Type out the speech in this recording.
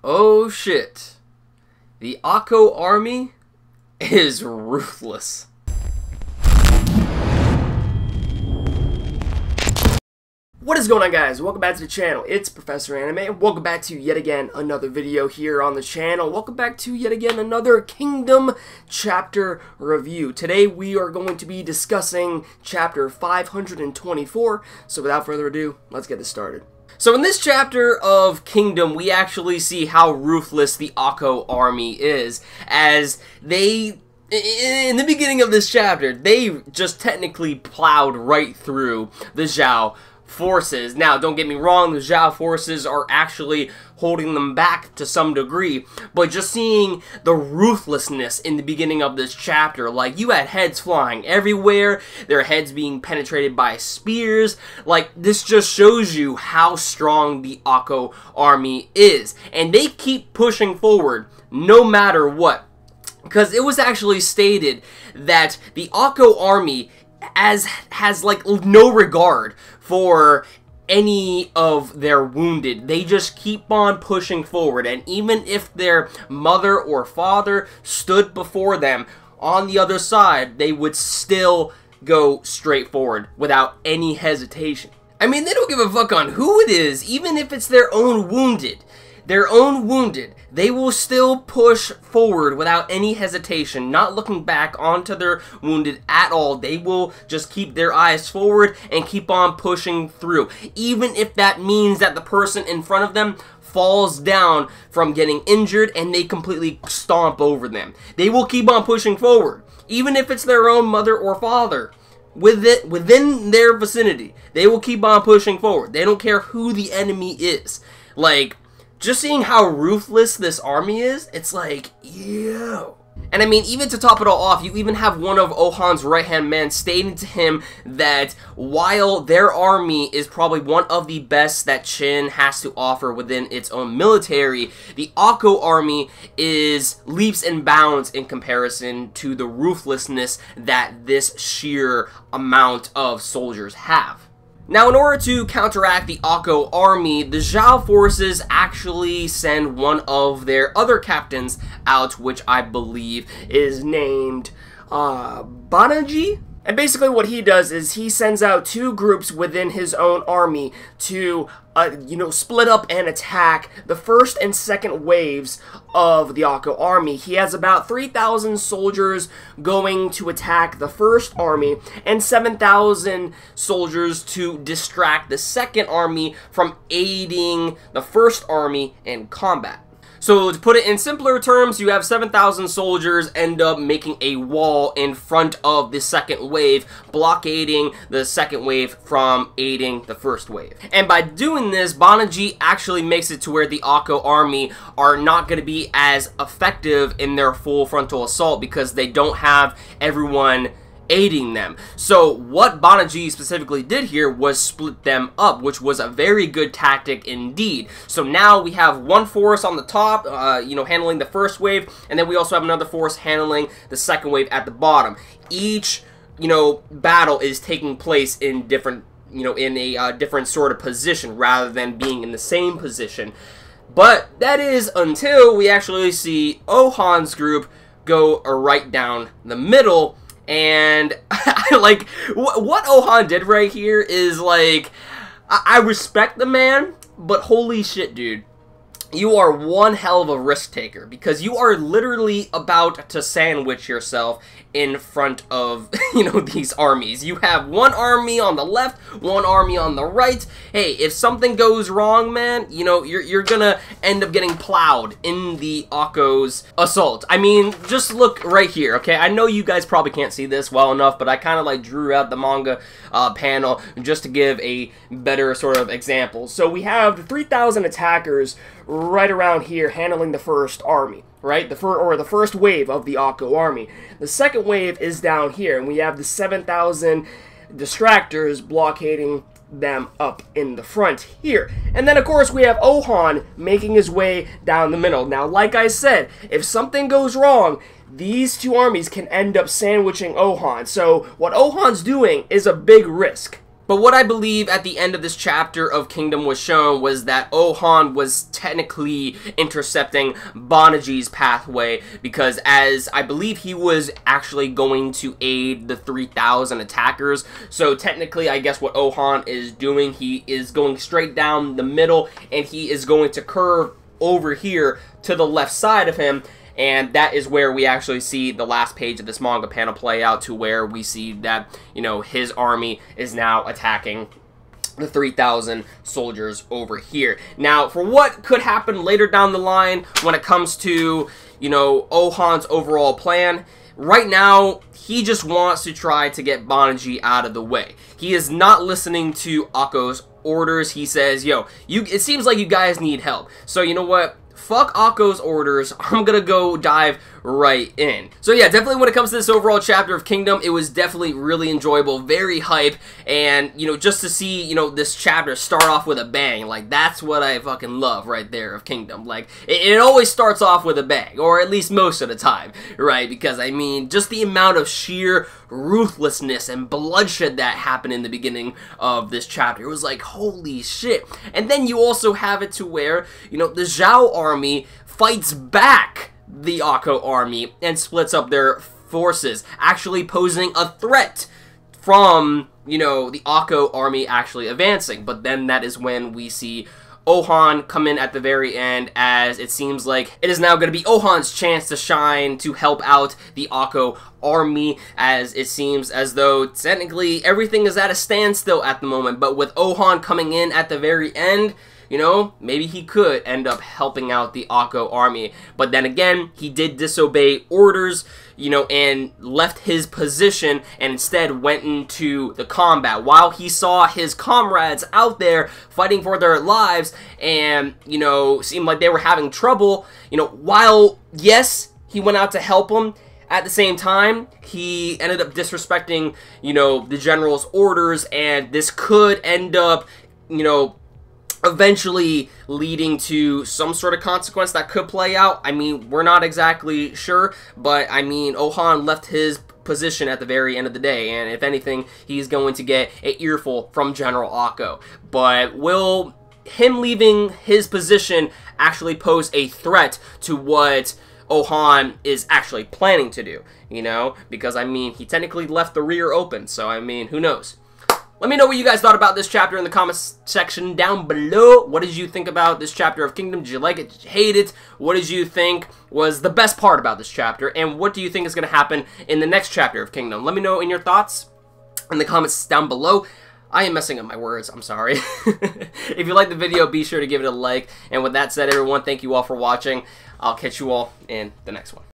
Oh shit. The Ouhon army is ruthless. What is going on, guys? Welcome back to the channel. It's Professor Anime. Welcome back to yet again another video here on the channel. Welcome back to yet again another Kingdom chapter review. Today we are going to be discussing chapter 524. So without further ado, let's get this started. So in this chapter of Kingdom, we actually see how ruthless the Ouhon army is, as they, in the beginning of this chapter, they just technically plowed right through the Zhao forces. Now, don't get me wrong, the Zhao forces are actually holding them back to some degree, but just seeing the ruthlessness in the beginning of this chapter, like, you had heads flying everywhere, their heads being penetrated by spears, like, this just shows you how strong the Ouhon army is, and they keep pushing forward no matter what, because it was actually stated that the Ouhon army has like no regard for any of their wounded. They just keep on pushing forward, and even if their mother or father stood before them on the other side, they would still go straight forward without any hesitation. I mean, they don't give a fuck on who it is, even if it's their own wounded. They will still push forward without any hesitation, not looking back onto their wounded at all. They will just keep their eyes forward and keep on pushing through, even if that means that the person in front of them falls down from getting injured and they completely stomp over them. They will keep on pushing forward, even if it's their own mother or father. Within their vicinity, they will keep on pushing forward. They don't care who the enemy is. Like, just seeing how ruthless this army is, it's like, yo. And I mean, even to top it all off, you even have one of Ouhon's right-hand men stating to him that while their army is probably one of the best that Qin has to offer within its own military, the Ouhon army is leaps and bounds in comparison to the ruthlessness that this sheer amount of soldiers have. Now, in order to counteract the Ouhon army, the Zhao forces actually send one of their other captains out, which I believe is named Banaji. And basically what he does is he sends out two groups within his own army to, split up and attack the first and second waves of the Ouhon army. He has about 3,000 soldiers going to attack the first army and 7,000 soldiers to distract the second army from aiding the first army in combat. So, to put it in simpler terms, you have 7,000 soldiers end up making a wall in front of the second wave, blockading the second wave from aiding the first wave. And by doing this, Banaji actually makes it to where the Ouhon army are not going to be as effective in their full frontal assault because they don't have everyone aiding them. So what Banaji specifically did here was split them up, which was a very good tactic indeed. So now we have one force on the top, handling the first wave, and then we also have another force handling the second wave at the bottom. Each, battle is taking place in different, in a different sort of position rather than being in the same position. But that is until we actually see Ouhon's group go right down the middle. And, like, what Ouhon did right here is, like, I respect the man, but holy shit, dude. You are one hell of a risk taker, because you are literally about to sandwich yourself in front of, these armies. You have one army on the left, one army on the right. Hey, if something goes wrong, man, you're gonna end up getting plowed in the Ouhon's assault. I mean, just look right here, okay? I know you guys probably can't see this well enough, but I kind of, like, drew out the manga panel just to give a better sort of example. So we have 3,000 attackers right around here handling the first army, right? The first wave of the Ouhon army. The second wave is down here, and we have the 7,000 distractors blockading them up in the front here. And then, of course, we have Ouhon making his way down the middle. Now, like I said, if something goes wrong, these two armies can end up sandwiching Ouhon. So what Ouhon's doing is a big risk. But what I believe at the end of this chapter of Kingdom was shown was that Ouhon was technically intercepting Banaji's pathway, because as I believe he was actually going to aid the 3,000 attackers. So technically, I guess what Ouhon is doing, he is going straight down the middle, and he is going to curve over here to the left side of him. And that is where we actually see the last page of this manga panel play out, to where we see that, you know, his army is now attacking the 3,000 soldiers over here. Now, for what could happen later down the line when it comes to, you know, Ouhon's overall plan, right now, he just wants to try to get Banaji out of the way. He is not listening to Akko's orders. He says, yo, it seems like you guys need help. So, you know what? Fuck Akko's orders, I'm gonna go dive right in. So yeah, definitely when it comes to this overall chapter of Kingdom, it was definitely really enjoyable, very hype, and, you know, just to see, you know, this chapter start off with a bang, like, that's what I fucking love right there of Kingdom. Like, it always starts off with a bang, or at least most of the time, right? Because, I mean, just the amount of sheer ruthlessness and bloodshed that happened in the beginning of this chapter, it was like, holy shit. And then you also have it to where, you know, the Zhao army fights back the Akko army and splits up their forces, actually posing a threat from, you know, the Akko army actually advancing. But then that is when we see Ouhon come in at the very end, as it seems like it is now going to be Ouhon's chance to shine, to help out the Akko army, as it seems as though technically everything is at a standstill at the moment. But with Ouhon coming in at the very end, you know, maybe he could end up helping out the Akko army. But then again, he did disobey orders, you know, and left his position and instead went into the combat. While he saw his comrades out there fighting for their lives and, you know, seemed like they were having trouble, you know, while, yes, he went out to help them, at the same time, he ended up disrespecting, you know, the general's orders, and this could end up, you know, eventually leading to some sort of consequence that could play out. I mean, we're not exactly sure, but I mean, Ouhon left his position at the very end of the day, and if anything, he's going to get an earful from General Akko. But will him leaving his position actually pose a threat to what Ouhon is actually planning to do, you know? Because, I mean, he technically left the rear open, so, I mean, who knows? Let me know what you guys thought about this chapter in the comments section down below. What did you think about this chapter of Kingdom? Did you like it? Did you hate it? What did you think was the best part about this chapter? And what do you think is going to happen in the next chapter of Kingdom? Let me know in your thoughts in the comments down below. I am messing up my words. I'm sorry. If you liked the video, be sure to give it a like. And with that said, everyone, thank you all for watching. I'll catch you all in the next one.